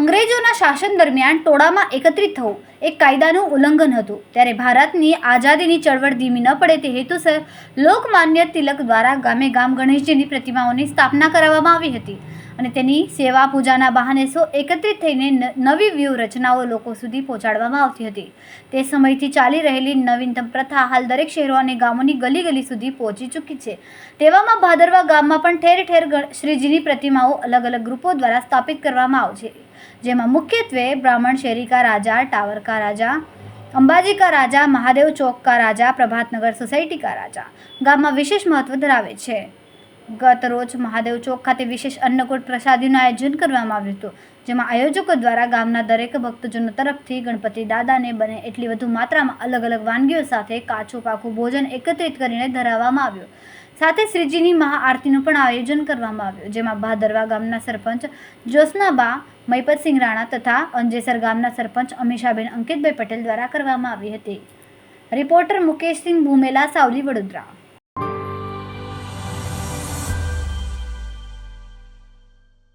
અંગ્રેજોના શાસન દરમિયાન ટોળામાં એકત્રિત થવું એક કાયદાનું ઉલ્લંઘન હતું. ત્યારે ભારતની આઝાદીની ચળવળ ધીમી ન પડે તે હેતુસર લોકમાન્ય તિલક દ્વારા ગામે ગામ ગણેશજીની પ્રતિમાઓની સ્થાપના કરાવવામાં આવી હતી અને તેની સેવા પૂજાના બહાને સૌ એકત્રિત થઈને નવી વ્યૂહરચનાઓ લોકો સુધી પહોંચાડવામાં આવતી હતી. તે સમયથી ચાલી રહેલી નવીનતમ પ્રથા હાલ દરેક શહેરો અને ગામોની ગલી ગલી સુધી પહોંચી ચૂકી છે. તેવામાં ભાદરવા ગામમાં પણ ઠેર ઠેર શ્રીજીની પ્રતિમાઓ અલગ અલગ ગ્રુપો દ્વારા સ્થાપિત કરવામાં આવે છે, જેમાં મુખ્યત્વે બ્રાહ્મણ શેરી કા રાજા, ટાવર કા રાજા, અંબાજી કા રાજા, મહાદેવ ચોક કા રાજા, પ્રભાતનગર સોસાયટી કા રાજા ગામમાં વિશેષ મહત્વ ધરાવે છે. ગત રોજ મહાદેવ ચોક ખાતે વિશેષ અન્નકૂટ પ્રસાદીનું આયોજન કરવામાં આવ્યું હતું, જેમાં આયોજકો દ્વારા ગામના દરેક ભક્તજનો તરફથી ગણપતિ દાદાને બને એટલી વધુ માત્રામાં અલગ અલગ વાનગીઓ સાથે કાચું પાકું ભોજન એકત્રિત કરીને ધરાવવામાં આવ્યું. સાથે શ્રીજીની મહાઆરતીનું પણ આયોજન કરવામાં આવ્યું, જેમાં ભાદરવા ગામના સરપંચ જ્યોત્સનાબા મહિપતસિંહ રાણા તથા અંજેસર ગામના સરપંચ અમીષાબેન અંકિતભાઈ પટેલ દ્વારા કરવામાં આવી હતી. રિપોર્ટર મુકેશસિંહ ભૂમેલા, સાવલી, વડોદરા.